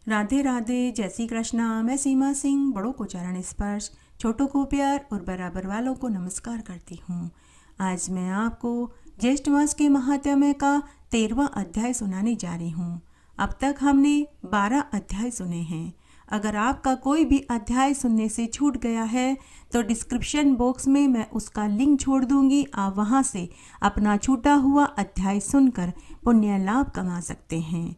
राधे राधे, जय श्री कृष्णा। मैं सीमा सिंह बड़ों को चरण स्पर्श, छोटों को प्यार और बराबर वालों को नमस्कार करती हूँ। आज मैं आपको ज्येष्ठ मास के महात्म्य का 13वां अध्याय सुनाने जा रही हूँ। अब तक हमने 12 अध्याय सुने हैं। अगर आपका कोई भी अध्याय सुनने से छूट गया है तो डिस्क्रिप्शन बॉक्स में मैं उसका लिंक छोड़ दूंगी। आप वहाँ से अपना छूटा हुआ अध्याय सुनकर पुण्य लाभ कमा सकते हैं।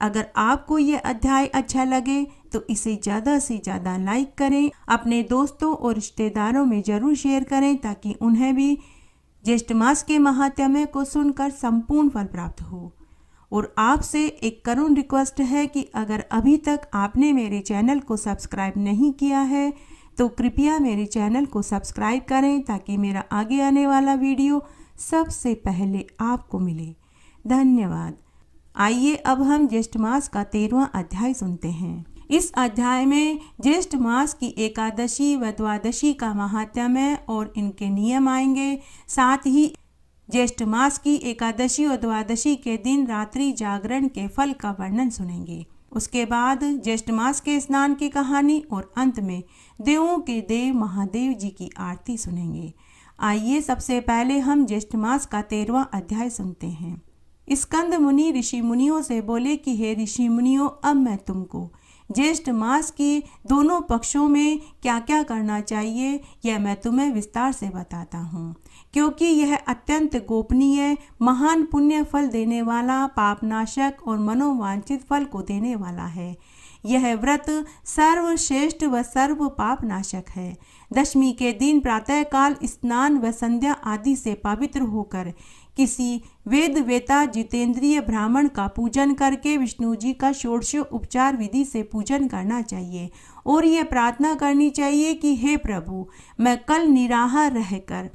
अगर आपको ये अध्याय अच्छा लगे तो इसे ज़्यादा से ज़्यादा लाइक करें, अपने दोस्तों और रिश्तेदारों में ज़रूर शेयर करें ताकि उन्हें भी ज्येष्ठ मास के महात्म्य को सुनकर संपूर्ण फल प्राप्त हो। और आपसे एक करुण रिक्वेस्ट है कि अगर अभी तक आपने मेरे चैनल को सब्सक्राइब नहीं किया है तो कृपया मेरे चैनल को सब्सक्राइब करें ताकि मेरा आगे आने वाला वीडियो सबसे पहले आपको मिले। धन्यवाद। आइए अब हम ज्येष्ठ मास का 13वां अध्याय सुनते हैं। इस अध्याय में ज्येष्ठ मास की एकादशी व द्वादशी का महात्म्य और इनके नियम आएंगे। साथ ही ज्येष्ठ मास की एकादशी और द्वादशी के दिन रात्रि जागरण के फल का वर्णन सुनेंगे। उसके बाद ज्येष्ठ मास के स्नान की कहानी और अंत में देवों के देव महादेव जी की आरती सुनेंगे। आइए सबसे पहले हम ज्येष्ठ मास का 13वां अध्याय सुनते हैं। स्कंद मुनि ऋषि मुनियों से बोले कि हे ऋषि मुनियों, अब मैं तुमको ज्येष्ठ मास के दोनों पक्षों में क्या क्या करना चाहिए यह मैं तुम्हें विस्तार से बताता हूँ, क्योंकि यह अत्यंत गोपनीय, महान पुण्य फल देने वाला, पापनाशक और मनोवांछित फल को देने वाला है। यह व्रत सर्वश्रेष्ठ व सर्व पाप नाशक है। दशमी के दिन प्रातःकाल स्नान व संध्या आदि से पवित्र होकर किसी वेद वेता जितेंद्रिय ब्राह्मण का पूजन करके विष्णु जी का षोडश उपचार विधि से पूजन करना चाहिए और ये प्रार्थना करनी चाहिए कि हे प्रभु, मैं कल निराहार रहकर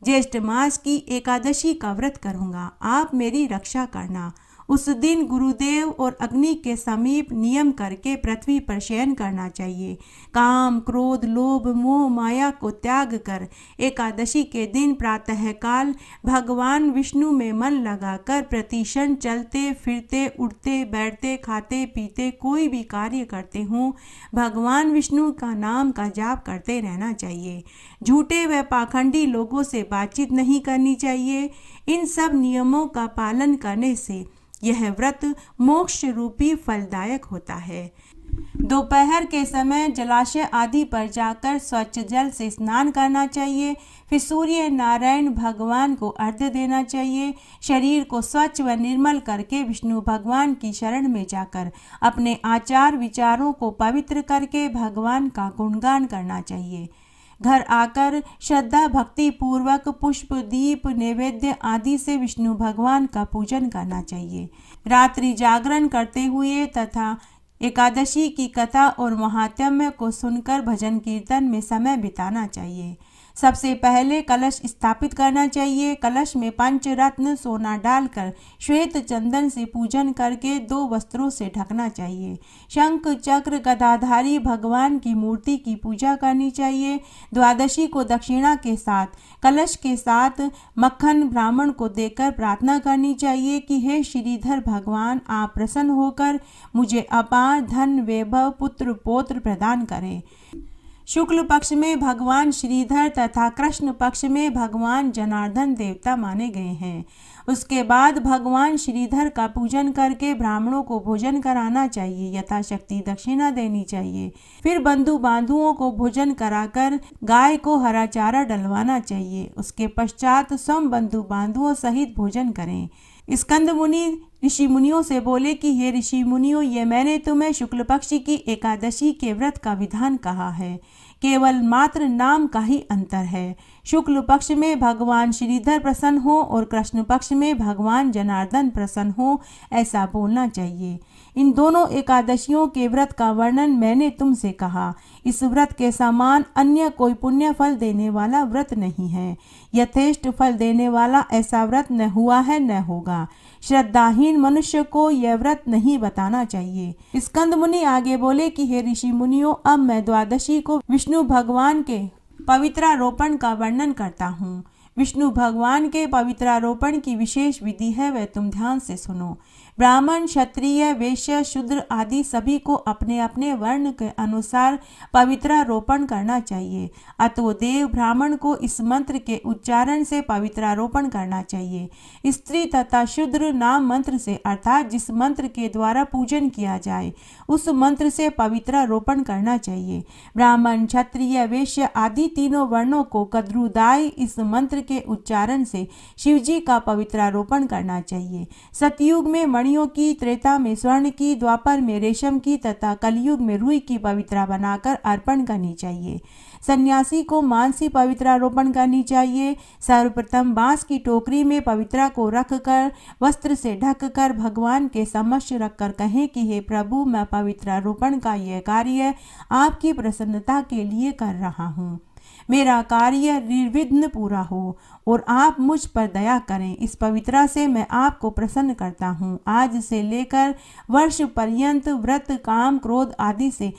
ज्येष्ठ मास की एकादशी का व्रत करूँगा, आप मेरी रक्षा करना। उस दिन गुरुदेव और अग्नि के समीप नियम करके पृथ्वी पर शयन करना चाहिए। काम, क्रोध, लोभ, मोह, माया को त्याग कर एकादशी के दिन प्रातःकाल भगवान विष्णु में मन लगाकर प्रतिक्षण चलते फिरते, उठते बैठते, खाते पीते कोई भी कार्य करते हों भगवान विष्णु का नाम का जाप करते रहना चाहिए। झूठे व पाखंडी लोगों से बातचीत नहीं करनी चाहिए। इन सब नियमों का पालन करने से यह व्रत मोक्ष रूपी फलदायक होता है। दोपहर के समय जलाशय आदि पर जाकर स्वच्छ जल से स्नान करना चाहिए। फिर सूर्य नारायण भगवान को अर्घ्य देना चाहिए। शरीर को स्वच्छ व निर्मल करके विष्णु भगवान की शरण में जाकर अपने आचार विचारों को पवित्र करके भगवान का गुणगान करना चाहिए। घर आकर श्रद्धा भक्ति पूर्वक पुष्प, दीप, नैवेद्य आदि से विष्णु भगवान का पूजन करना चाहिए। रात्रि जागरण करते हुए तथा एकादशी की कथा और महात्म्य को सुनकर भजन कीर्तन में समय बिताना चाहिए। सबसे पहले कलश स्थापित करना चाहिए। कलश में पंचरत्न सोना डालकर श्वेत चंदन से पूजन करके 2 वस्त्रों से ढकना चाहिए। शंख चक्र गदाधारी भगवान की मूर्ति की पूजा करनी चाहिए। द्वादशी को दक्षिणा के साथ कलश के साथ मक्खन ब्राह्मण को देकर प्रार्थना करनी चाहिए कि हे श्रीधर भगवान, आप प्रसन्न होकर मुझे अपार धन, वैभव, पुत्र पौत्र प्रदान करें। शुक्ल पक्ष में भगवान श्रीधर तथा कृष्ण पक्ष में भगवान जनार्दन देवता माने गए हैं। उसके बाद भगवान श्रीधर का पूजन करके ब्राह्मणों को भोजन कराना चाहिए, यथाशक्ति दक्षिणा देनी चाहिए। फिर बंधु बांधुओं को भोजन कराकर गाय को हरा चारा डलवाना चाहिए। उसके पश्चात सम बंधु बांधुओं सहित भोजन करें। स्कंद मुनि ऋषि मुनियों से बोले कि हे ऋषि मुनियों, ये मैंने तुम्हें शुक्ल पक्ष की एकादशी के व्रत का विधान कहा है, केवल मात्र नाम का ही अंतर है। शुक्ल पक्ष में भगवान श्रीधर प्रसन्न हो और कृष्ण पक्ष में भगवान जनार्दन प्रसन्न हो, ऐसा बोलना चाहिए। इन दोनों एकादशियों के व्रत का वर्णन मैंने तुमसे कहा। इस व्रत के समान अन्य कोई पुण्य फल देने वाला व्रत नहीं है। यथेष्ट फल देने वाला ऐसा व्रत न हुआ है न होगा। श्रद्धाहीन मनुष्य को यह व्रत नहीं बताना चाहिए। स्कंद मुनि आगे बोले कि हे ऋषि मुनियों, अब मैं द्वादशी को विष्णु भगवान के पवित्रारोपण का वर्णन करता हूँ। विष्णु भगवान के पवित्रारोपण की विशेष विधि है, वह तुम ध्यान से सुनो। ब्राह्मण, क्षत्रिय, वैश्य, शूद्र आदि सभी को अपने अपने वर्ण के अनुसार पवित्रारोपण करना चाहिए। अतो देव ब्राह्मण को इस मंत्र के उच्चारण से पवित्रारोपण करना चाहिए। स्त्री तथा शूद्र नाम मंत्र से अर्थात जिस मंत्र के द्वारा पूजन किया जाए उस मंत्र से पवित्रारोपण करना चाहिए। ब्राह्मण, क्षत्रिय, वैश्य आदि तीनों वर्णों को कद्रुदाय इस मंत्र के उच्चारण से शिवजी का पवित्रारोपण करना चाहिए। सतयुग में मणियों की, त्रेता में स्वर्ण की, द्वापर में रेशम की तथा कलयुग में रुई की पवित्रा बनाकर अर्पण करनी चाहिए। सन्यासी को मानसी पवित्रारोपण करनी चाहिए। सर्वप्रथम बांस की टोकरी में पवित्रा को रखकर वस्त्र से ढककर भगवान के समक्ष रखकर कहें कि हे प्रभु, मैं पवित्रारोपण का यह कार्य आपकी प्रसन्नता के लिए कर रहा हूँ। मेरा कार्य निर्विघ्न पूरा हो और आप मुझ पर दया करें। इस पवित्रा से मैं आपको प्रसन्न करता हूँ। आज से लेकर वर्ष पर्यंत व्रत, काम, क्रोध आदि से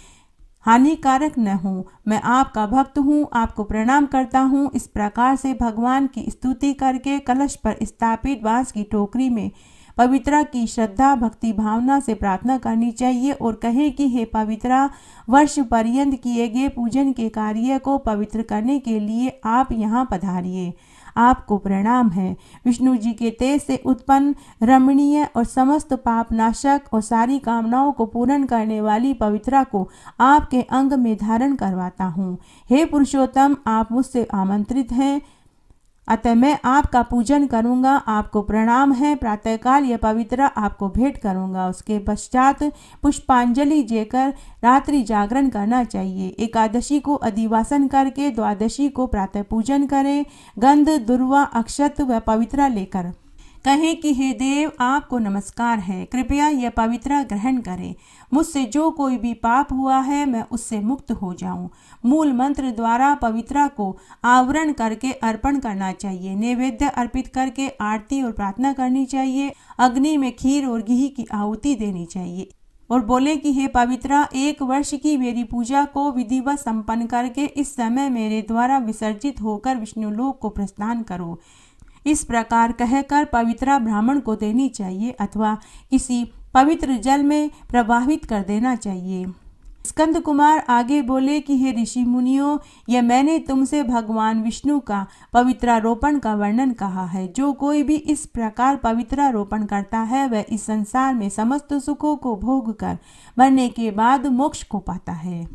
हानिकारक न हो। मैं आपका भक्त हूँ, आपको प्रणाम करता हूँ। इस प्रकार से भगवान की स्तुति करके कलश पर स्थापित बांस की टोकरी में पवित्रा की श्रद्धा, भक्ति, भावना से प्रार्थना करनी चाहिए और कहें कि हे पवित्रा, वर्ष पर्यंत किए गए पूजन के कार्य को पवित्र करने के लिए आप यहाँ पधारिए। आपको प्रणाम है। विष्णु जी के तेज से उत्पन्न रमणीय और समस्त पाप नाशक और सारी कामनाओं को पूर्ण करने वाली पवित्रा को आपके अंग में धारण करवाता हूँ। हे पुरुषोत्तम, आप मुझसे आमंत्रित हैं, अतः मैं आपका पूजन करूंगा। आपको प्रणाम है। प्रातःकाल यह पवित्रा आपको भेंट करूंगा। उसके पश्चात पुष्पांजलि देकर रात्रि जागरण करना चाहिए। एकादशी को अधिवासन करके द्वादशी को प्रातः पूजन करें। गंध, दुर्वा, अक्षत व पवित्रा लेकर कहें कि हे देव, आपको नमस्कार है, कृपया यह पवित्रा ग्रहण करें। मुझसे जो कोई भी पाप हुआ है मैं उससे मुक्त हो जाऊं। मूल मंत्र द्वारा पवित्रा को आवरण करके अर्पण करना चाहिए। नैवेद्य अर्पित करके आरती और प्रार्थना करनी चाहिए। अग्नि में खीर और घी की आहुति देनी चाहिए और बोले कि हे पवित्रा, 1 वर्ष की मेरी पूजा को विधिवत संपन्न करके इस समय मेरे द्वारा विसर्जित होकर विष्णुलोक को प्रस्थान करो। इस प्रकार कहकर पवित्रा ब्राह्मण को देनी चाहिए अथवा किसी पवित्र जल में प्रवाहित कर देना चाहिए। स्कंद कुमार आगे बोले कि हे ऋषि मुनियों, यह मैंने तुमसे भगवान विष्णु का पवित्रारोपण का वर्णन कहा है। जो कोई भी इस प्रकार पवित्रारोपण करता है वह इस संसार में समस्त सुखों को भोग कर मरने के बाद मोक्ष को पाता है।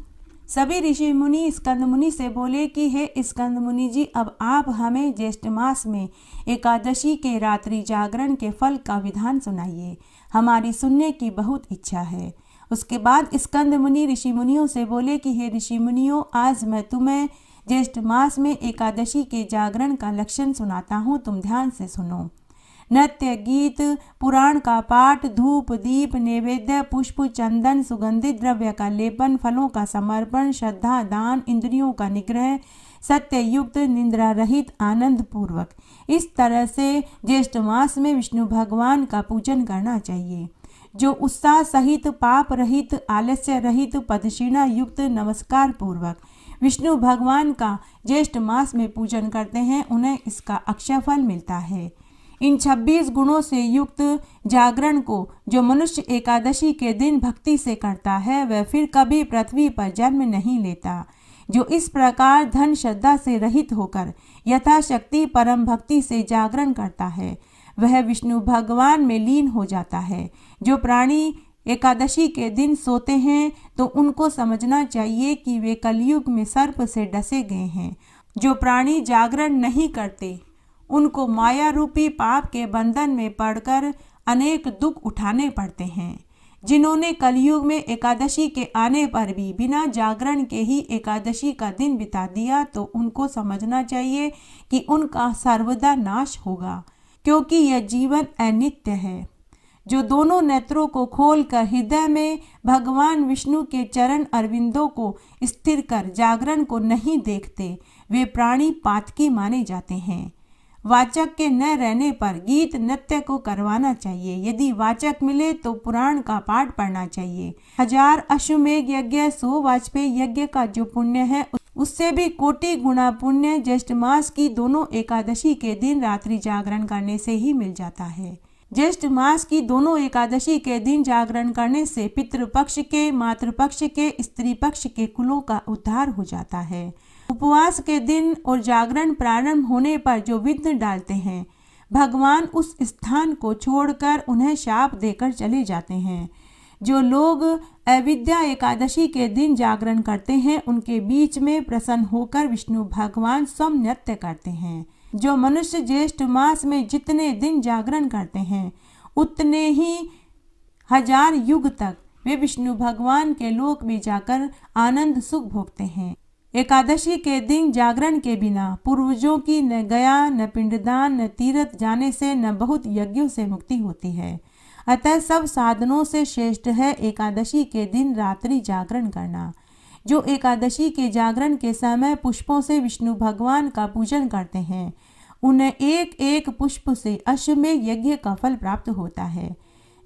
सभी ऋषि मुनि स्कंद मुनि से बोले कि हे स्कंद मुनि जी, अब आप हमें ज्येष्ठ मास में एकादशी के रात्रि जागरण के फल का विधान सुनाइए। हमारी सुनने की बहुत इच्छा है। उसके बाद स्कंद मुनि ऋषि मुनियों से बोले कि हे ऋषि मुनियों, आज मैं तुम्हें ज्येष्ठ मास में एकादशी के जागरण का लक्षण सुनाता हूँ, तुम ध्यान से सुनो। नृत्य, गीत, पुराण का पाठ, धूप, दीप, नैवेद्य, पुष्प, चंदन, सुगंधित द्रव्य का लेपन, फलों का समर्पण, श्रद्धा, दान, इंद्रियों का निग्रह, सत्य युक्त, निंद्रा रहित, आनंद पूर्वक, इस तरह से ज्येष्ठ मास में विष्णु भगवान का पूजन करना चाहिए। जो उत्साह सहित, पाप रहित, आलस्य रहित, पदक्षिणा युक्त, नमस्कार पूर्वक विष्णु भगवान का ज्येष्ठ मास में पूजन करते हैं, उन्हें इसका अक्षय फल मिलता है। इन 26 गुणों से युक्त जागरण को जो मनुष्य एकादशी के दिन भक्ति से करता है वह फिर कभी पृथ्वी पर जन्म नहीं लेता। जो इस प्रकार धन श्रद्धा से रहित होकर यथाशक्ति परम भक्ति से जागरण करता है वह विष्णु भगवान में लीन हो जाता है। जो प्राणी एकादशी के दिन सोते हैं तो उनको समझना चाहिए कि वे कलयुग में सर्प से डसे गए हैं। जो प्राणी जागरण नहीं करते उनको माया रूपी पाप के बंधन में पड़कर अनेक दुख उठाने पड़ते हैं। जिन्होंने कलयुग में एकादशी के आने पर भी बिना जागरण के ही एकादशी का दिन बिता दिया तो उनको समझना चाहिए कि उनका सर्वदा नाश होगा, क्योंकि यह जीवन अनित्य है। जो दोनों नेत्रों को खोलकर हृदय में भगवान विष्णु के चरण अरविंदों को स्थिर कर जागरण को नहीं देखते वे प्राणी पातकी माने जाते हैं। वाचक के न रहने पर गीत नृत्य को करवाना चाहिए। यदि वाचक मिले तो पुराण का पाठ पढ़ना चाहिए। 1000 अश्वमेघ यज्ञ, 100 वाजपेयी यज्ञ का जो पुण्य है उससे भी कोटि गुना पुण्य ज्येष्ठ मास की दोनों एकादशी के दिन रात्रि जागरण करने से ही मिल जाता है। ज्येष्ठ मास की दोनों एकादशी के दिन जागरण करने से पितृपक्ष के, मातृपक्ष के, स्त्री पक्ष के कुलों का उद्धार हो जाता है। उपवास के दिन और जागरण प्रारंभ होने पर जो विघ्न डालते हैं, भगवान उस स्थान को छोड़कर उन्हें शाप देकर चले जाते हैं। जो लोग अविद्या एकादशी के दिन जागरण करते हैं, उनके बीच में प्रसन्न होकर विष्णु भगवान स्वयं नृत्य करते हैं। जो मनुष्य ज्येष्ठ मास में जितने दिन जागरण करते हैं, उतने ही 1000 युग तक वे विष्णु भगवान के लोक में जाकर आनंद सुख भोगते हैं। एकादशी के दिन जागरण के बिना पूर्वजों की न गया, न पिंडदान, न तीर्थ जाने से, न बहुत यज्ञों से मुक्ति होती है। अतः सब साधनों से श्रेष्ठ है एकादशी के दिन रात्रि जागरण करना। जो एकादशी के जागरण के समय पुष्पों से विष्णु भगवान का पूजन करते हैं, उन्हें एक एक पुष्प से अश्वमेध यज्ञ का फल प्राप्त होता है।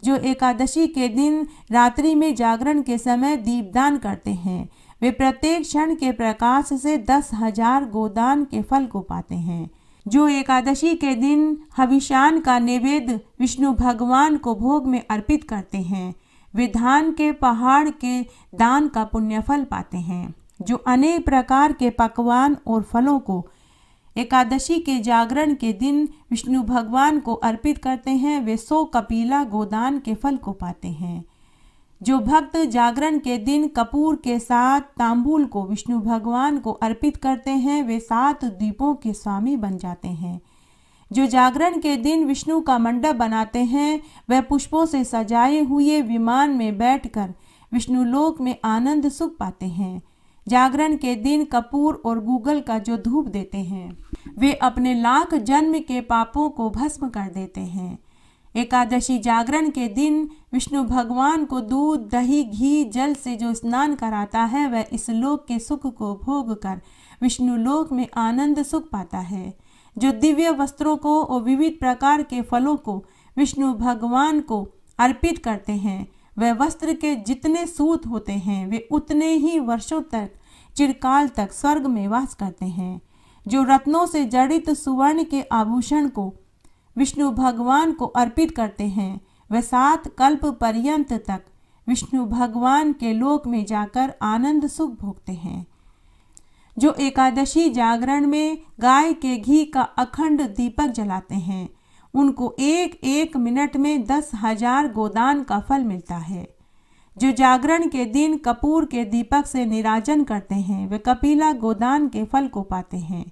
जो एकादशी के दिन रात्रि में जागरण के समय दीपदान करते हैं, वे प्रत्येक क्षण के प्रकाश से 10,000 गोदान के फल को पाते हैं। जो एकादशी के दिन हविषान का नैवेद्य विष्णु भगवान को भोग में अर्पित करते हैं, वे धान के पहाड़ के दान का पुण्य फल पाते हैं। जो अनेक प्रकार के पकवान और फलों को एकादशी के जागरण के दिन विष्णु भगवान को अर्पित करते हैं, वे 100 कपिला गोदान के फल को पाते हैं। जो भक्त जागरण के दिन कपूर के साथ तांबूल को विष्णु भगवान को अर्पित करते हैं, वे 7 द्वीपों के स्वामी बन जाते हैं। जो जागरण के दिन विष्णु का मंडप बनाते हैं, वह पुष्पों से सजाए हुए विमान में बैठकर विष्णु लोक में आनंद सुख पाते हैं। जागरण के दिन कपूर और गूगल का जो धूप देते हैं, वे अपने लाख जन्म के पापों को भस्म कर देते हैं। एकादशी जागरण के दिन विष्णु भगवान को दूध, दही, घी, जल से जो स्नान कराता है, वह इस लोक के सुख को भोग कर विष्णु लोक में आनंद सुख पाता है। जो दिव्य वस्त्रों को और विविध प्रकार के फलों को विष्णु भगवान को अर्पित करते हैं, वह वस्त्र के जितने सूत होते हैं, वे उतने ही वर्षों तक, चिरकाल तक स्वर्ग में वास करते हैं। जो रत्नों से जड़ित सुवर्ण के आभूषण को विष्णु भगवान को अर्पित करते हैं, वह 7 कल्प पर्यंत तक विष्णु भगवान के लोक में जाकर आनंद सुख भोगते हैं। जो एकादशी जागरण में गाय के घी का अखंड दीपक जलाते हैं, उनको एक एक मिनट में 10,000 गोदान का फल मिलता है। जो जागरण के दिन कपूर के दीपक से निराजन करते हैं, वे कपिला गोदान के फल को पाते हैं।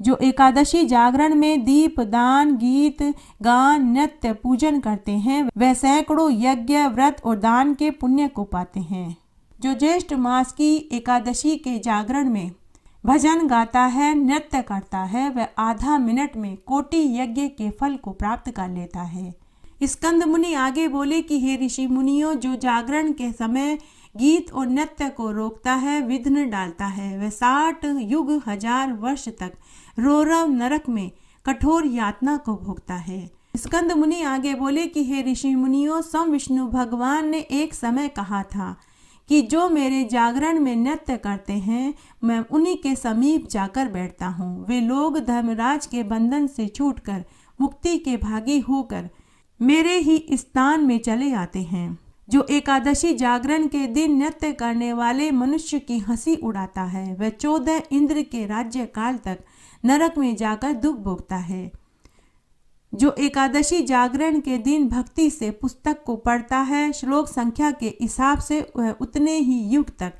जो एकादशी जागरण में दीप दान, गीत गान, नृत्य पूजन करते हैं, वह सैकड़ों यज्ञ, व्रत और दान के पुण्य को पाते हैं। जो ज्येष्ठ मास की एकादशी के जागरण में भजन गाता है, नृत्य करता है, वह आधा मिनट में कोटि यज्ञ के फल को प्राप्त कर लेता है। स्कंद मुनि आगे बोले कि हे ऋषि मुनियों, जो जागरण के समय गीत और नृत्य को रोकता है, विघ्न डालता है, वह 60 युग 1000 वर्ष तक रोरव नरक में कठोर यातना को भोगता है। स्कंद मुनि आगे बोले कि हे ऋषि मुनियों, स्वयं विष्णु भगवान ने एक समय कहा था कि जो मेरे जागरण में नृत्य करते हैं, मैं उन्हीं के समीप जाकर बैठता हूँ। वे लोग धर्मराज के बंधन से छूटकर मुक्ति के भागी होकर मेरे ही स्थान में चले आते हैं। जो एकादशी जागरण के दिन नृत्य करने वाले मनुष्य की हंसी उड़ाता है, वह 14 इंद्र के राज्य काल तक नरक में जाकर दुख भोगता है। जो एकादशी जागरण के दिन भक्ति से पुस्तक को पढ़ता है, श्लोक संख्या के हिसाब से वह उतने ही युग तक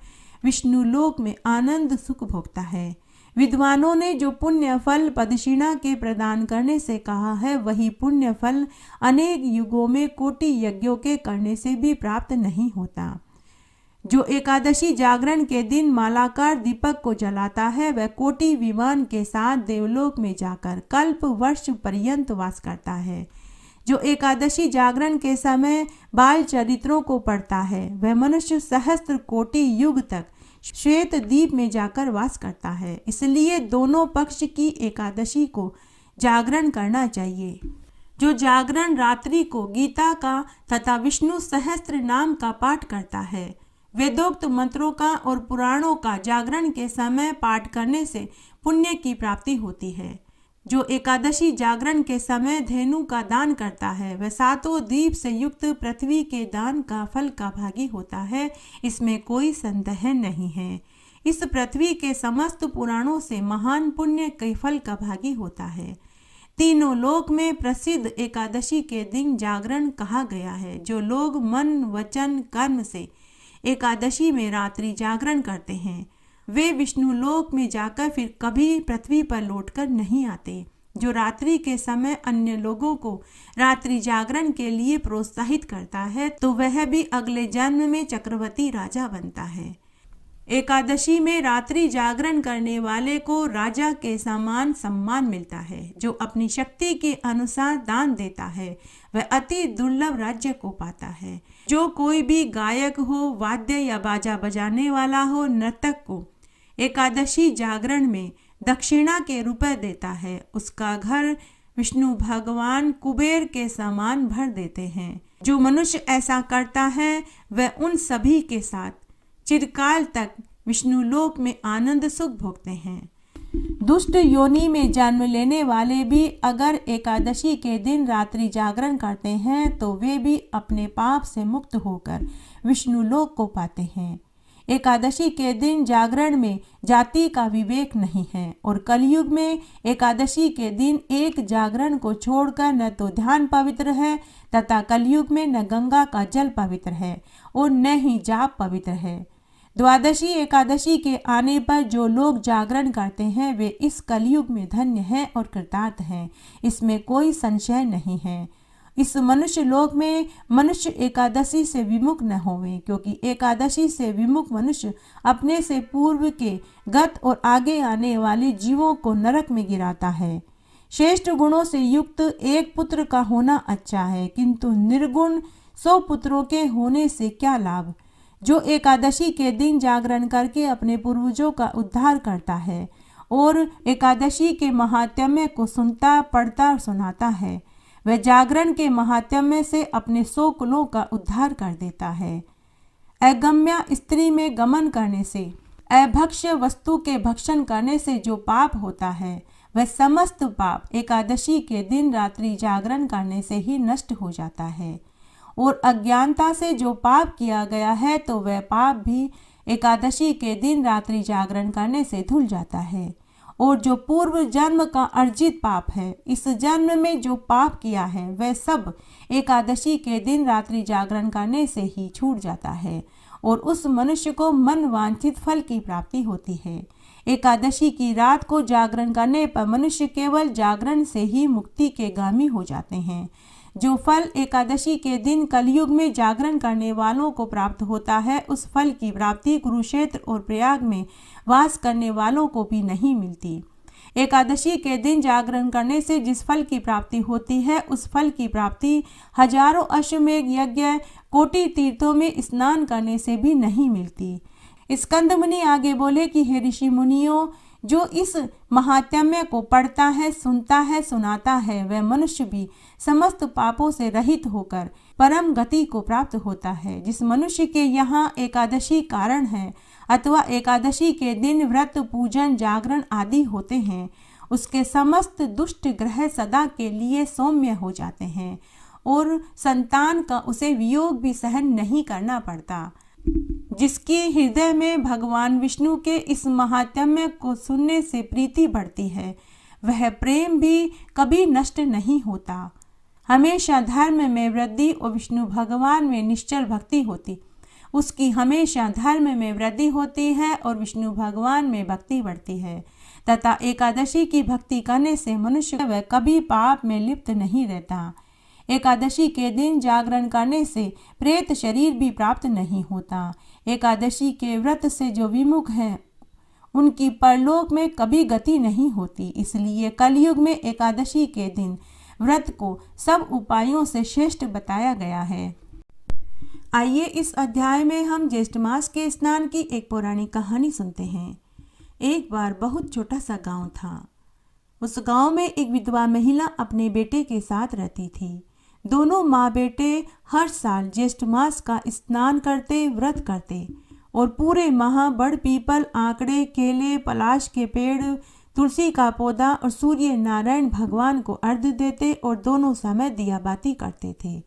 विष्णु लोक में आनंद सुख भोगता है। विद्वानों ने जो पुण्य फल पदक्षिणा के प्रदान करने से कहा है, वही पुण्य फल अनेक युगों में कोटि यज्ञों के करने से भी प्राप्त नहीं होता। जो एकादशी जागरण के दिन मालाकार दीपक को जलाता है, वह कोटि विमान के साथ देवलोक में जाकर कल्प वर्ष पर्यंत वास करता है। जो एकादशी जागरण के समय बाल चरित्रों को पढ़ता है, वह मनुष्य सहस्त्र कोटि युग तक श्वेत द्वीप में जाकर वास करता है। इसलिए दोनों पक्ष की एकादशी को जागरण करना चाहिए। जो जागरण रात्रि को गीता का तथा विष्णु सहस्त्र नाम का पाठ करता है, वेदोक्त मंत्रों का और पुराणों का जागरण के समय पाठ करने से पुण्य की प्राप्ति होती है। जो एकादशी जागरण के समय धेनु का दान करता है वह सातों दीप से युक्त पृथ्वी के दान का फल का भागी होता है, इसमें कोई संदेह नहीं है। इस पृथ्वी के समस्त पुराणों से महान पुण्य के फल का भागी होता है। तीनों लोक में प्रसिद्ध एकादशी के दिन जागरण कहा गया है। जो लोग मन वचन कर्म से एकादशी में रात्रि जागरण करते हैं वे विष्णु लोक में जाकर फिर कभी पृथ्वी पर लौटकर नहीं आते। जो रात्रि के समय अन्य लोगों को रात्रि जागरण के लिए प्रोत्साहित करता है तो वह भी अगले जन्म में चक्रवर्ती राजा बनता है। एकादशी में रात्रि जागरण करने वाले को राजा के समान सम्मान मिलता है। जो अपनी शक्ति के अनुसार दान देता है वह अति दुर्लभ राज्य को पाता है। जो कोई भी गायक हो, वाद्य या बाजा बजाने वाला हो, नर्तक को एकादशी जागरण में दक्षिणा के रुपए देता है, उसका घर विष्णु भगवान कुबेर के समान भर देते हैं। जो मनुष्य ऐसा करता है वह उन सभी के साथ चिरकाल तक विष्णु लोक में आनंद सुख भोगते हैं। दुष्ट योनि में जन्म लेने वाले भी अगर एकादशी के दिन रात्रि जागरण करते हैं तो वे भी अपने पाप से मुक्त होकर विष्णु लोक को पाते हैं। एकादशी के दिन जागरण में जाति का विवेक नहीं है और कलयुग में एकादशी के दिन एक जागरण को छोड़कर न तो ध्यान पवित्र है तथा कलयुग में न गंगा का जल पवित्र है और न ही जाप पवित्र है। द्वादशी एकादशी के आने पर जो लोग जागरण करते हैं वे इस कलयुग में धन्य हैं और कृतार्थ हैं, इसमें कोई संशय नहीं है। इस मनुष्य लोक में मनुष्य एकादशी से विमुख न होवे, क्योंकि एकादशी से विमुख मनुष्य अपने से पूर्व के गत और आगे आने वाले जीवों को नरक में गिराता है। श्रेष्ठ गुणों से युक्त एक पुत्र का होना अच्छा है, किंतु निर्गुण 100 पुत्रों के होने से क्या लाभ। जो एकादशी के दिन जागरण करके अपने पूर्वजों का उद्धार करता है और एकादशी के महात्म्य को सुनता, पढ़ता और सुनाता है, वह जागरण के महात्म्य से अपने 100 कुलों का उद्धार कर देता है। अगम्या स्त्री में गमन करने से, अभक्ष्य वस्तु के भक्षण करने से जो पाप होता है वह समस्त पाप एकादशी के दिन रात्रि जागरण करने से ही नष्ट हो जाता है। और अज्ञानता से जो पाप किया गया है तो वह पाप भी एकादशी के दिन रात्रि जागरण करने से धुल जाता है। और जो पूर्व जन्म का अर्जित पाप है, इस जन्म में जो पाप किया है वह सब एकादशी के दिन रात्रि जागरण करने से ही छूट जाता है और उस मनुष्य को मन वांछित फल की प्राप्ति होती है। एकादशी की रात को जागरण करने पर मनुष्य केवल जागरण से ही मुक्ति के गामी हो जाते हैं। जो फल एकादशी के दिन कलयुग में जागरण करने वालों को प्राप्त होता है, उस फल की प्राप्ति कुरुक्षेत्र और प्रयाग में वास करने वालों को भी नहीं मिलती। एकादशी के दिन जागरण करने से जिस फल की प्राप्ति होती है उस फल की प्राप्ति हजारों अश्वमेध यज्ञ, कोटि तीर्थों में स्नान करने से भी नहीं मिलती। स्कंद मुनि आगे बोले कि हे ऋषि मुनियों, जो इस महात्म्य को पढ़ता है, सुनता है, सुनाता है, वह मनुष्य भी समस्त पापों से रहित होकर परम गति को प्राप्त होता है। जिस मनुष्य के यहाँ एकादशी कारण है अथवा एकादशी के दिन व्रत, पूजन, जागरण आदि होते हैं, उसके समस्त दुष्ट ग्रह सदा के लिए सौम्य हो जाते हैं और संतान का उसे वियोग भी सहन नहीं करना पड़ता। जिसके हृदय में भगवान विष्णु के इस महात्म्य को सुनने से प्रीति बढ़ती है, वह प्रेम भी कभी नष्ट नहीं होता। हमेशा धर्म में वृद्धि और विष्णु भगवान में निश्चल भक्ति होती। उसकी हमेशा धर्म में वृद्धि होती है और विष्णु भगवान में भक्ति बढ़ती है तथा एकादशी की भक्ति करने से मनुष्य वह कभी पाप में लिप्त नहीं रहता। एकादशी के दिन जागरण करने से प्रेत शरीर भी प्राप्त नहीं होता। एकादशी के व्रत से जो विमुख हैं उनकी परलोक में कभी गति नहीं होती। इसलिए कलयुग में एकादशी के दिन व्रत को सब उपायों से श्रेष्ठ बताया गया है। आइए इस अध्याय में हम ज्येष्ठ मास के स्नान की एक पौराणिक कहानी सुनते हैं। एक बार बहुत छोटा सा गांव था। उस गांव में एक विधवा महिला अपने बेटे के साथ रहती थी। दोनों माँ बेटे हर साल ज्येष्ठ मास का स्नान करते, व्रत करते और पूरे माह बड़ पीपल, आंकड़े, केले, पलाश के पेड़, तुलसी का पौधा और सूर्य नारायण भगवान को अर्घ्य देते और दोनों समय दिया बाती करते थे।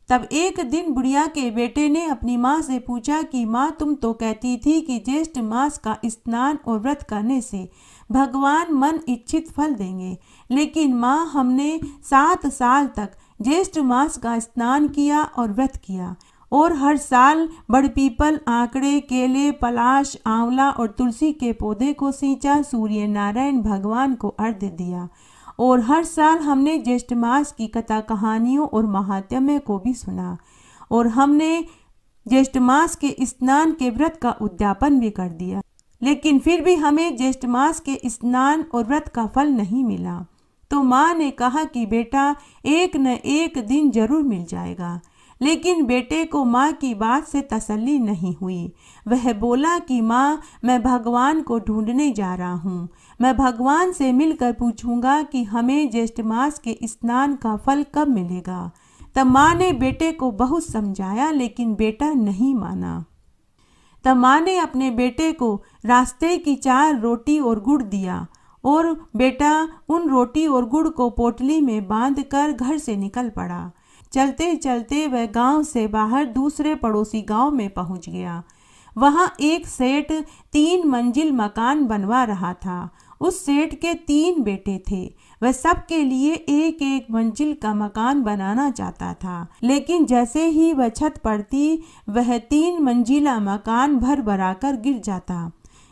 तब एक दिन बुढ़िया के बेटे ने अपनी माँ से पूछा कि माँ, तुम तो कहती थी कि ज्येष्ठ मास का स्नान और व्रत करने से भगवान मन इच्छित फल देंगे, लेकिन माँ, हमने 7 साल तक ज्येष्ठ मास का स्नान किया और व्रत किया और हर साल बड़ पीपल, आंकड़े, केले, पलाश, आंवला और तुलसी के पौधे को सींचा, सूर्य नारायण भगवान को अर्घ्य दिया और हर साल हमने ज्येष्ठ मास की कथा कहानियों और महात्म्य को भी सुना और हमने ज्येष्ठ मास के स्नान के व्रत का उद्यापन भी कर दिया, लेकिन फिर भी हमें ज्येष्ठ मास के स्नान और व्रत का फल नहीं मिला। तो माँ ने कहा कि बेटा, एक न एक दिन जरूर मिल जाएगा। लेकिन बेटे को माँ की बात से तसल्ली नहीं हुई। वह बोला कि माँ, मैं भगवान को ढूंढने जा रहा हूँ। मैं भगवान से मिलकर पूछूंगा कि हमें ज्येष्ठ मास के स्नान का फल कब मिलेगा। तब माँ ने बेटे को बहुत समझाया, लेकिन बेटा नहीं माना। तब माँ ने अपने बेटे को रास्ते की 4 रोटी और गुड़ दिया और बेटा उन रोटी और गुड़ को पोटली में बांधकर घर से निकल पड़ा। चलते चलते वह गांव से बाहर दूसरे पड़ोसी गांव में पहुंच गया। वहां एक सेठ 3 मंजिल मकान बनवा रहा था। उस सेठ के 3 बेटे थे। वह सबके लिए एक एक मंजिल का मकान बनाना चाहता था, लेकिन जैसे ही वह छत पड़ती, वह 3 मंजिला मकान भर भराकर गिर जाता।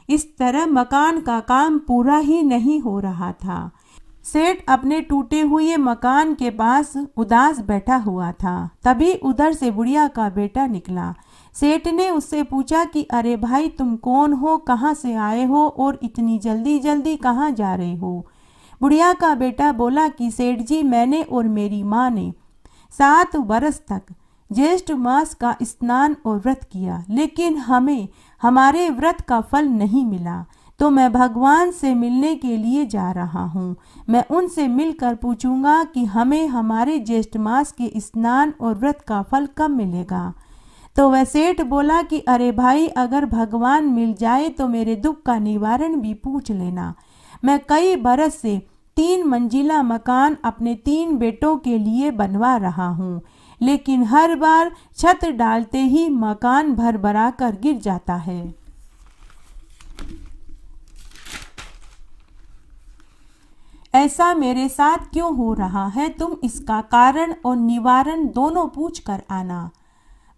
इस तरह मकान का काम पूरा ही नहीं हो रहा था। सेठ अपने टूटे हुए मकान के पास उदास बैठा हुआ था। तभी उधर से बुढ़िया का बेटा निकला। सेठ ने उससे पूछा कि अरे भाई, तुम कौन हो, कहाँ से आए हो और इतनी जल्दी जल्दी कहाँ जा रहे हो। बुढ़िया का बेटा बोला कि सेठ जी, मैंने और मेरी माँ ने 7 बरस तक ज्येष्ठ मास का स्नान और व्रत किया, लेकिन हमें हमारे व्रत का फल नहीं मिला। तो मैं भगवान से मिलने के लिए जा रहा हूँ। मैं उनसे मिलकर पूछूंगा कि हमें हमारे ज्येष्ठ मास के स्नान और व्रत का फल कब मिलेगा। तो वह सेठ बोला कि अरे भाई, अगर भगवान मिल जाए तो मेरे दुख का निवारण भी पूछ लेना। मैं कई बरस से 3 मंजिला मकान अपने 3 बेटों के लिए बनवा रहा हूँ, लेकिन हर बार छत डालते ही मकान भर भरा कर गिर जाता है। ऐसा मेरे साथ क्यों हो रहा है? तुम इसका कारण और निवारण दोनों पूछ कर आना।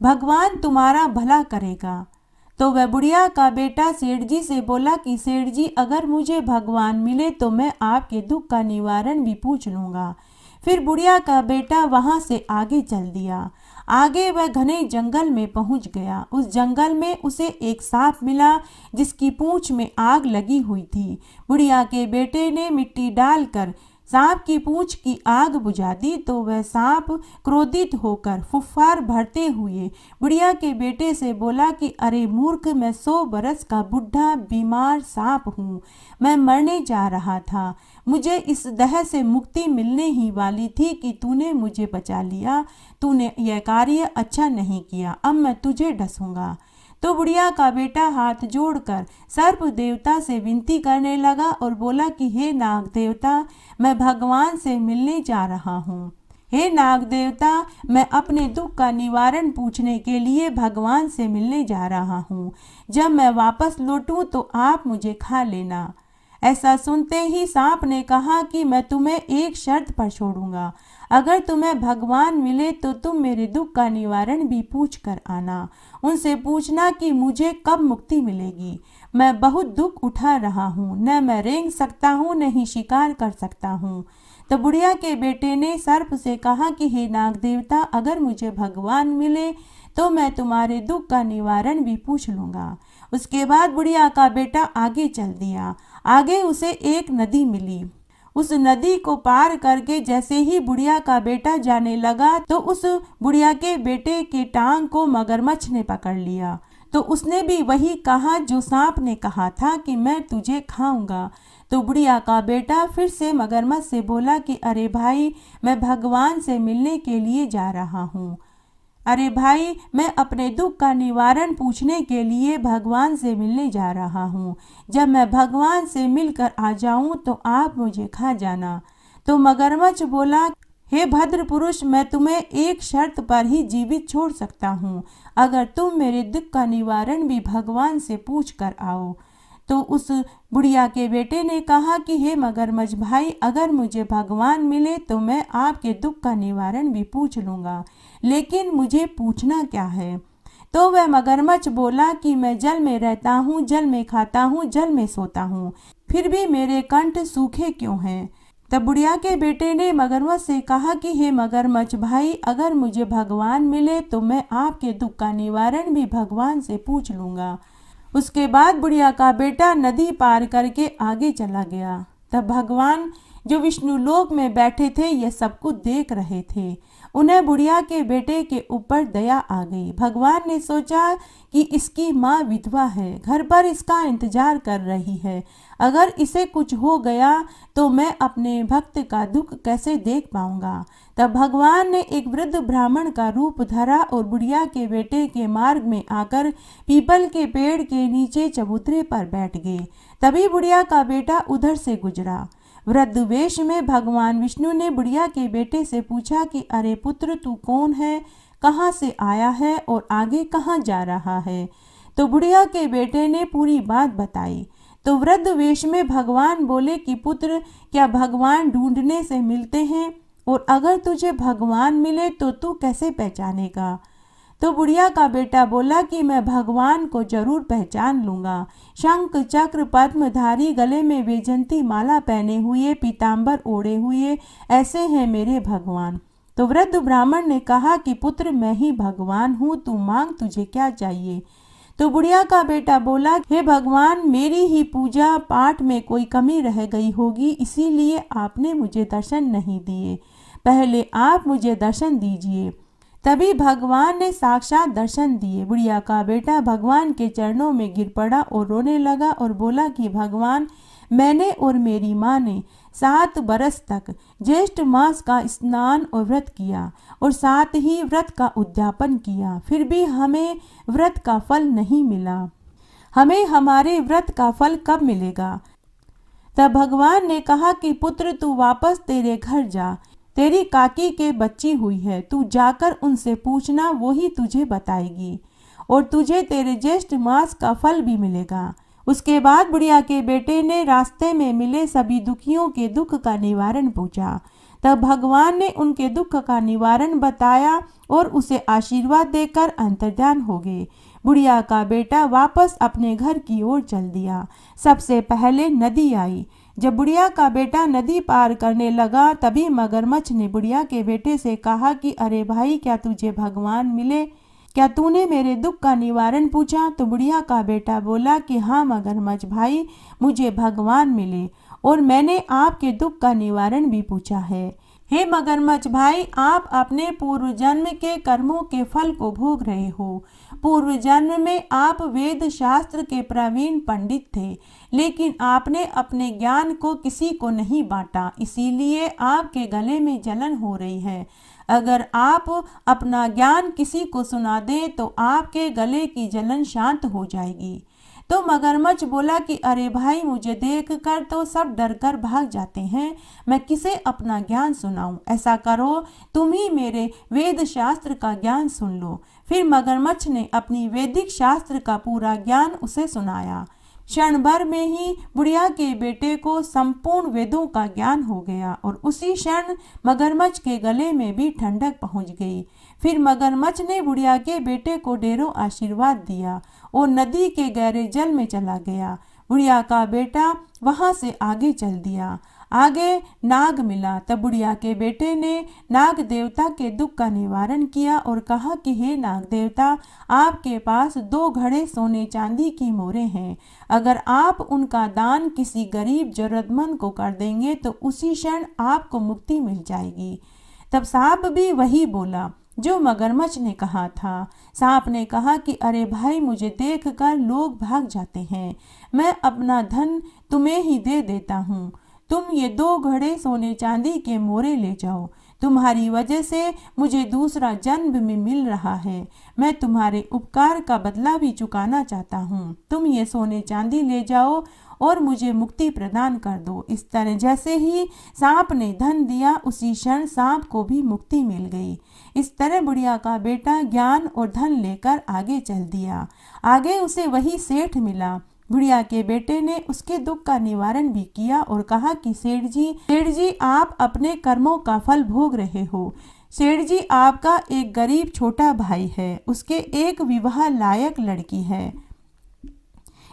भगवान तुम्हारा भला करेगा। तो वह बुढ़िया का बेटा सेठ जी से बोला कि सेठ जी, अगर मुझे भगवान मिले तो मैं आपके दुख का निवारण भी पूछ लूँगा। फिर बुढ़िया का बेटा वहाँ से आगे चल दिया। आगे वह घने जंगल में पहुंच गया। उस जंगल में उसे एक सांप मिला जिसकी पूंछ में आग लगी हुई थी। बुढ़िया के बेटे ने मिट्टी डालकर सांप की पूंछ की आग बुझा दी तो वह सांप क्रोधित होकर फुफ्कार भरते हुए बुढ़िया के बेटे से बोला कि अरे मूर्ख, मैं 100 बरस का बूढ़ा बीमार सांप हूँ। मैं मरने जा रहा था। मुझे इस दह से मुक्ति मिलने ही वाली थी कि तूने मुझे बचा लिया। तूने यह कार्य अच्छा नहीं किया। अब मैं तुझे डसूंगा। तो बुढ़िया का बेटा हाथ जोड़कर सर्प देवता से विनती करने लगा और बोला कि हे नाग देवता, मैं भगवान से मिलने जा रहा हूँ। हे नाग देवता, मैं अपने दुख का निवारण पूछने के लिए भगवान से मिलने जा रहा हूँ। जब मैं वापस लौटूं तो आप मुझे खा लेना। ऐसा सुनते ही सांप ने कहा कि मैं तुम्हें एक शर्त पर छोड़ूंगा। अगर तुम्हें भगवान मिले तो तुम मेरे दुख का निवारण भी पूछ कर आना। उनसे पूछना कि मुझे कब मुक्ति मिलेगी। मैं बहुत दुख उठा रहा हूँ। न मैं रेंग सकता हूँ, न ही शिकार कर सकता हूँ। तो बुढ़िया के बेटे ने सर्प से कहा कि हे नाग देवता, अगर मुझे भगवान मिले तो मैं तुम्हारे दुख का निवारण भी पूछ लूँगा। उसके बाद बुढ़िया का बेटा आगे चल दिया। आगे उसे एक नदी मिली। उस नदी को पार करके जैसे ही बुढ़िया का बेटा जाने लगा तो उस बुढ़िया के बेटे के टांग को मगरमच्छ ने पकड़ लिया। तो उसने भी वही कहा जो सांप ने कहा था कि मैं तुझे खाऊंगा। तो बुढ़िया का बेटा फिर से मगरमच्छ से बोला कि अरे भाई, मैं भगवान से मिलने के लिए जा रहा हूँ। अरे भाई, मैं अपने दुख का निवारण पूछने के लिए भगवान से मिलने जा रहा हूँ। जब मैं भगवान से मिलकर आ जाऊँ तो आप मुझे खा जाना। तो मगरमच्छ बोला, हे भद्र पुरुष, मैं तुम्हें एक शर्त पर ही जीवित छोड़ सकता हूँ, अगर तुम मेरे दुख का निवारण भी भगवान से पूछ कर आओ। तो उस बुढ़िया के बेटे ने कहा कि हे मगरमच्छ भाई, अगर मुझे भगवान मिले तो मैं आपके दुख का निवारण भी पूछ लूँगा, लेकिन मुझे पूछना क्या है? तो वह मगरमच्छ बोला कि मैं जल में रहता हूँ, जल में खाता हूँ, जल में सोता हूँ, फिर भी मेरे कंठ सूखे क्यों हैं? तब बुढ़िया के बेटे ने मगरमच्छ से कहा कि हे मगरमच्छ भाई, अगर मुझे भगवान मिले तो मैं आपके दुख का निवारण भी भगवान से पूछ लूँगा। उसके बाद बुढ़िया का बेटा नदी पार करके आगे चला गया। तब भगवान जो विष्णु लोक में बैठे थे यह सब कुछ देख रहे थे। उन्हें बुढ़िया के बेटे के ऊपर दया आ गई। भगवान ने सोचा कि इसकी माँ विधवा है, घर पर इसका इंतजार कर रही है, अगर इसे कुछ हो गया तो मैं अपने भक्त का दुख कैसे देख पाऊंगा। तब भगवान ने एक वृद्ध ब्राह्मण का रूप धरा और बुढ़िया के बेटे के मार्ग में आकर पीपल के पेड़ के नीचे चबूतरे पर बैठ गए। तभी बुढ़िया का बेटा उधर से गुजरा। वृद्ध वेश में भगवान विष्णु ने बुढ़िया के बेटे से पूछा कि अरे पुत्र, तू कौन है, कहाँ से आया है और आगे कहाँ जा रहा है? तो बुढ़िया के बेटे ने पूरी बात बताई। तो वृद्ध वेश में भगवान बोले कि पुत्र, क्या भगवान ढूंढने से मिलते हैं? और अगर तुझे भगवान मिले तो तू कैसे पहचानेगा? तो बुढ़िया का बेटा बोला कि मैं भगवान को जरूर पहचान लूँगा। शंख चक्र पद्मधारी, गले में वैजयंती माला पहने हुए, पीताम्बर ओढ़े हुए, ऐसे हैं मेरे भगवान। तो वृद्ध ब्राह्मण ने कहा कि पुत्र, मैं ही भगवान हूँ, तू मांग, तुझे क्या चाहिए? तो बुढ़िया का बेटा बोला, हे भगवान, मेरी ही पूजा पाठ में कोई कमी रह गई होगी, इसीलिए आपने मुझे दर्शन नहीं दिए, पहले आप मुझे दर्शन दीजिए। तभी भगवान ने साक्षात दर्शन दिए। बुढ़िया का बेटा भगवान के चरणों में गिर पड़ा और रोने लगा और बोला कि भगवान, मैंने और मेरी माँ ने 7 बरस तक ज्येष्ठ मास का स्नान और व्रत किया और साथ ही व्रत का उद्यापन किया, फिर भी हमें व्रत का फल नहीं मिला। हमें हमारे व्रत का फल कब मिलेगा? तब भगवान ने कहा कि पुत्र, तू वापस तेरे घर जा, तेरी काकी के बच्ची हुई है, तू जाकर उनसे पूछना, वो ही तुझे बताएगी और तुझे तेरे ज्येष्ठ मास का फल भी मिलेगा। उसके बाद बुढ़िया के बेटे ने रास्ते में मिले सभी दुखियों के दुख का निवारण पूछा। तब भगवान ने उनके दुख का निवारण बताया और उसे आशीर्वाद देकर अंतर्ध्यान हो गए। बुढ़िया का बेटा वापस अपने घर की ओर चल दिया। सबसे पहले नदी आई। जब बुढ़िया का बेटा नदी पार करने लगा तभी मगरमच्छ ने बुढ़िया के बेटे से कहा कि अरे भाई, क्या तुझे भगवान मिले? क्या तूने मेरे दुख का निवारण पूछा? तो बुढ़िया का बेटा बोला कि हाँ मगरमच्छ भाई, मुझे भगवान मिले और मैंने आपके दुख का निवारण भी पूछा है। हे मगरमच्छ भाई, आप अपने पूर्व जन्म के कर्मों के फल को भोग रहे हो। पूर्व जन्म में आप वेद शास्त्र के प्रवीण पंडित थे, लेकिन आपने अपने ज्ञान को किसी को नहीं बांटा, इसीलिए आपके गले में जलन हो रही है। अगर आप अपना ज्ञान किसी को सुना दें तो आपके गले की जलन शांत हो जाएगी। तो मगरमच्छ बोला कि अरे भाई, मुझे देखकर तो सब डर कर भाग जाते हैं, मैं किसे अपना ज्ञान सुनाऊं? ऐसा करो, तुम ही मेरे वेद शास्त्र का ज्ञान सुन लो। फिर मगरमच्छ ने अपनी वैदिक शास्त्र का पूरा ज्ञान उसे सुनाया। क्षण भर में ही बुढ़िया के बेटे को संपूर्ण वेदों का ज्ञान हो गया और उसी क्षण मगरमच्छ के गले में भी ठंडक पहुंच गई। फिर मगरमच्छ ने बुढ़िया के बेटे को ढेरों आशीर्वाद दिया और नदी के गहरे जल में चला गया। बुढ़िया का बेटा वहां से आगे चल दिया। आगे नाग मिला। तब बुढ़िया के बेटे ने नाग देवता के दुख का निवारण किया और कहा कि हे नाग देवता, आपके पास 2 घड़े सोने चांदी की मोहरें हैं, अगर आप उनका दान किसी गरीब जरूरतमंद को कर देंगे तो उसी क्षण आपको मुक्ति मिल जाएगी। तब सांप भी वही बोला जो मगरमच्छ ने कहा था। सांप ने कहा कि अरे भाई, मुझे देखकर लोग भाग जाते हैं, मैं अपना धन तुम्हें ही दे देता हूँ, तुम ये 2 घड़े सोने चांदी के मोहरे ले जाओ। तुम्हारी वजह से मुझे दूसरा जन्म भी मिल रहा है। मैं तुम्हारे उपकार का बदला भी चुकाना चाहता हूँ। तुम ये सोने चांदी ले जाओ और मुझे मुक्ति प्रदान कर दो। इस तरह जैसे ही सांप ने धन दिया, उसी क्षण सांप को भी मुक्ति मिल गई। इस तरह बुढ़िया का बेटा ज्ञान और धन लेकर आगे चल दिया। आगे उसे वही सेठ मिला। बुढ़िया के बेटे ने उसके दुख का निवारण भी किया और कहा कि सेठ जी आप अपने कर्मों का फल भोग रहे हो। सेठ जी, आपका एक गरीब छोटा भाई है, उसके एक विवाह लायक लड़की है।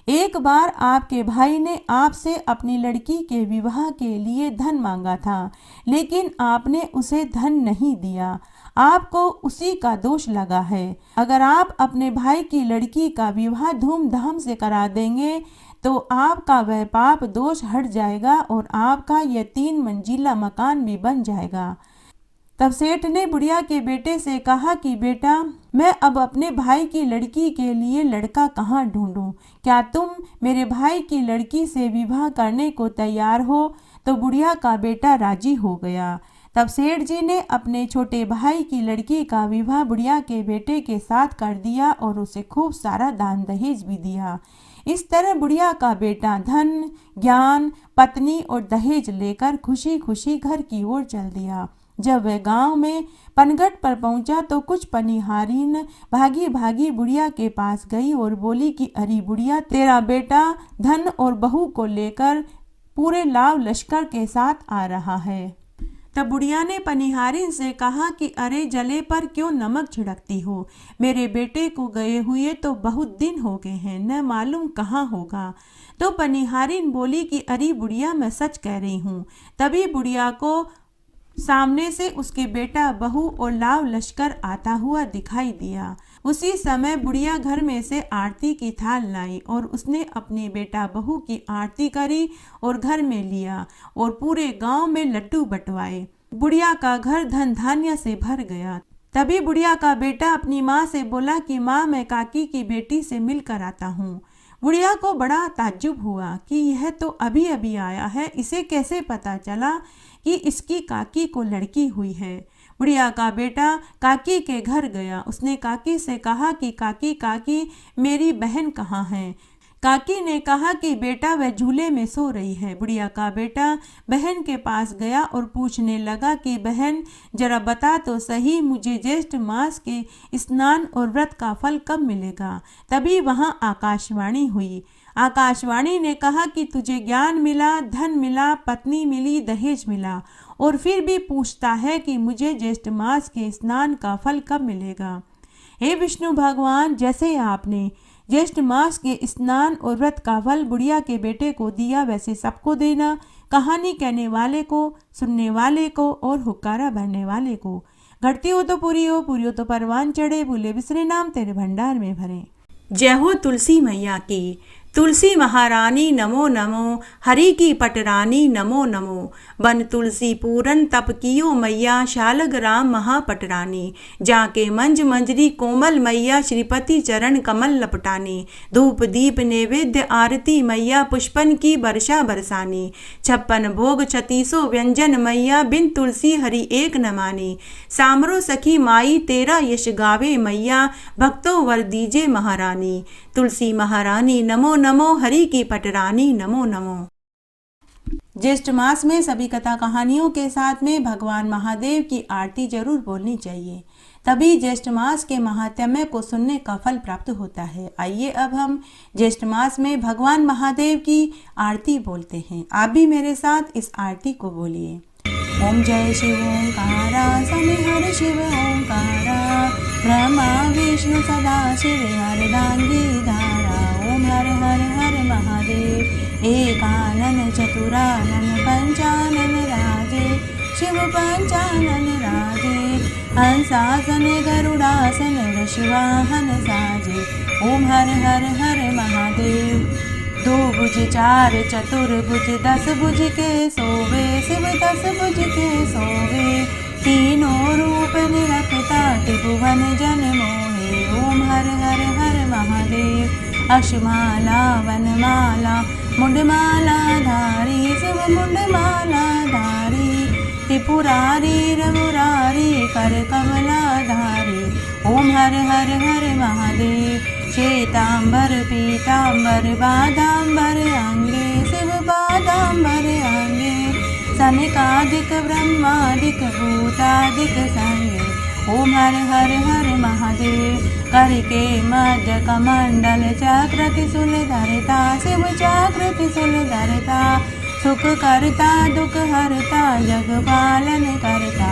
एक बार आपके भाई ने आपसे अपनी लड़की के विवाह के लिए धन मांगा था, लेकिन आपने उसे धन नहीं दिया। आपको उसी का दोष लगा है। अगर आप अपने भाई की लड़की का विवाह धूमधाम से करा देंगे तो आपका वह पाप दोष हट जाएगा और आपका यह 3 मंजिला मकान भी बन जाएगा। तब सेठ ने बुढ़िया के बेटे से कहा कि बेटा, मैं अब अपने भाई की लड़की के लिए लड़का कहाँ ढूंढूं? क्या तुम मेरे भाई की लड़की से विवाह करने को तैयार हो? तो बुढ़िया का बेटा राजी हो गया। तब सेठ जी ने अपने छोटे भाई की लड़की का विवाह बुढ़िया के बेटे के साथ कर दिया और उसे खूब सारा दान दहेज भी दिया। इस तरह बुढ़िया का बेटा धन, ज्ञान, पत्नी और दहेज लेकर खुशी खुशी घर की ओर चल दिया। जब वह गांव में पनघट पर पहुंचा तो कुछ पनिहारीन भागी भागी बुढ़िया के पास गई और बोली कि अरे बुढ़िया, तेरा बेटा धन और बहू को लेकर पूरे लाव लश्कर के साथ आ रहा है। तब बुढ़िया ने पनिहारिन से कहा कि अरे जले पर क्यों नमक छिड़कती हो? मेरे बेटे को गए हुए तो बहुत दिन हो गए हैं, न मालूम कहाँ होगा। तो पनिहारिन बोली कि अरे बुढ़िया, मैं सच कह रही हूँ। तभी बुढ़िया को सामने से उसके बेटा, बहू और लाव लश्कर आता हुआ दिखाई दिया। उसी समय बुढ़िया घर में से आरती की थाल लाई और उसने अपने बेटा बहू की आरती करी और घर में लिया और पूरे गांव में लड्डू बंटवाए। बुढ़िया का घर धन धान्य से भर गया। तभी बुढ़िया का बेटा अपनी माँ से बोला कि माँ, मैं काकी की बेटी से मिलकर आता हूँ। बुढ़िया को बड़ा ताज्जुब हुआ कि यह तो अभी अभी आया है, इसे कैसे पता चला कि इसकी काकी को लड़की हुई है। बुढ़िया का बेटा काकी के घर गया। उसने काकी से कहा कि काकी मेरी बहन कहाँ है? काकी ने कहा कि बेटा, वह झूले में सो रही है। बुढ़िया का बेटा बहन के पास गया और पूछने लगा कि बहन, जरा बता तो सही, मुझे ज्येष्ठ मास के स्नान और व्रत का फल कब मिलेगा? तभी वहाँ आकाशवाणी हुई। आकाशवाणी ने कहा कि तुझे ज्ञान मिला, धन मिला, पत्नी मिली, दहेज मिला, और फिर भी पूछता है कि मुझे ज्येष्ठ मास के स्नान का फल कब मिलेगा। हे विष्णु भगवान, जैसे आपने ज्येष्ठ मास के स्नान और व्रत का फल बुढ़िया के बेटे को दिया, वैसे सबको देना। कहानी कहने वाले को, सुनने वाले को और हुक्कारा भरने वाले को। घटती हो तो पूरी हो तो परवान चढ़े, भूले बिसरे नाम तेरे भंडार में भरे। जय हो तुलसी मैया की। तुलसी महारानी नमो नमो, हरि की पटरानी नमो नमो। बन तुलसी पूरन तप कियो मैया, शालग राम महापटरानी। जाके मंज मंजरी कोमल मैया, श्रीपति चरण कमल लपटानी। धूप दीप नैवेद्य आरती मैया, पुष्पन की वर्षा बरसानी। 56 भोग 36 व्यंजन मैया, बिन तुलसी हरि एक न मानी। सामरो सखी माई तेरा यश गावे मैया, भक्तों वर दीजे महारानी। तुलसी महारानी नमो नमो, हरि की पटरानी नमो नमो। ज्येष्ठ मास में सभी कथा कहानियों के साथ में भगवान महादेव की आरती जरूर बोलनी चाहिए, तभी ज्येष्ठ मास के महात्म्य को सुनने का फल प्राप्त होता है। आइए अब हम ज्येष्ठ मास में भगवान महादेव की आरती बोलते हैं। आप भी मेरे साथ इस आरती को बोलिए। ओम जय शिव ओंकारा, सनिहर शिव ओंकारा, ब्रह्मा विष्णु सदा शिव अर्धांगी धारा। ओम हर हर हर महादेव, एकानन चतुरानन पंचानन राजे, शिव पंचानन राजे। हंसासन गरुड़ासन वृषवाहन साजे। ओम हर हर हर महादेव। 2 भुज 4 चतुर्भुज 10 भुज के सोवे, शिव 10 भुज के सोवे। तीनों रूप निरखता त्रिभुवन जन मोहे। ओम हर हर हर महादेव। अक्षमाला वनमाला मुंडमाला धारी, शिव मुंडमाला धारी। त्रिपुरारी रमुरारी कर कमलाधारी। ओम हर हर हर महादेव। श्वेतांबर पीतांबर बादांबर अंगे शिव बादांबर अंगे। सनकादिक ब्रह्मादिक भूतादिक संगे। ओम हर हर हर महादेव। करके मध्य कमंडल चक्र त्रिशूल धरता शिव चक्र त्रिशूल धरता। सुख करता दुख हरता जग पालन करता।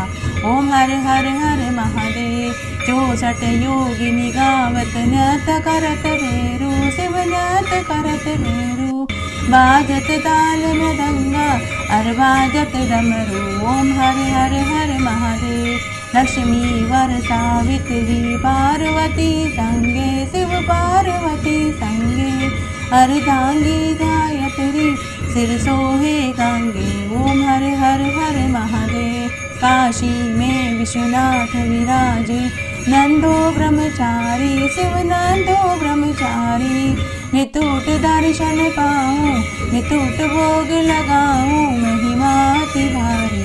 ओम हर हर हर महादेव। 64 योगिनी गावत नृत्य करत भेरू शिव नृत्य करत भेरू। बाजत ताल मृदंगा और बाजत डमरू। ओम हर हर हर महादेव। लक्ष्मी वर सावित्री पार्वती संगे शिव पार्वती संगे। अर्धांगी गायत्री सिर सोहे गंगे। ओम हर हर हर महादेव। काशी में विश्वनाथ विराजे नंदो ब्रह्मचारी शिव नंदो ब्रह्मचारी। नितूट दर्शन पाऊँ नितूट भोग लगाऊँ महिमा अति भारी।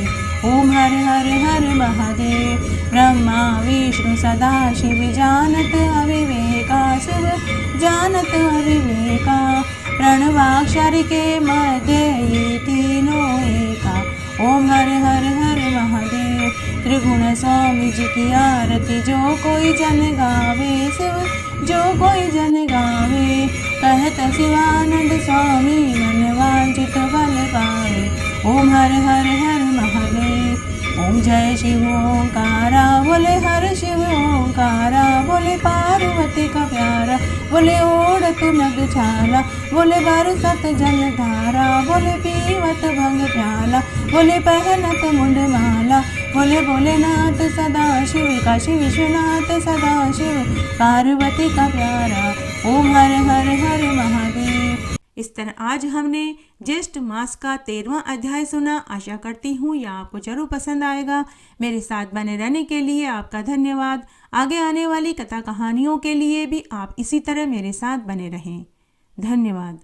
ओम हर हर हर महादेव। ब्रह्मा विष्णु सदा शिव जानत अविवेका शिव जानत अविवेका। प्रणवाक्षर के मध्य ये तीनों एका। ओम हर हर हर महादेव। त्रिगुण स्वामी जी की आरती जो कोई जन गावे शिव जो कोई जन गावे। कहत शिवानंद स्वामी मन वांछित बल पावे। ओम हर हर हर महादेव। ओम जय शिव ओंकारा बोले हर शिव ओंकारा। बोले पार्वती का प्यारा बोले ओढ़त नग छाला। बोले बरसत जल धारा बोले पीवत भंग प्याला। बोले पहनत मुंड माला बोले भोलेनाथ सदा शिव। काशी विश्वनाथ सदा शिव पार्वती का प्यारा। ओम हर हर हर महादेव। इस तरह आज हमने ज्येष्ठ मास का 13वां अध्याय सुना। आशा करती हूँ यह आपको जरूर पसंद आएगा। मेरे साथ बने रहने के लिए आपका धन्यवाद। आगे आने वाली कथा कहानियों के लिए भी आप इसी तरह मेरे साथ बने रहें। धन्यवाद।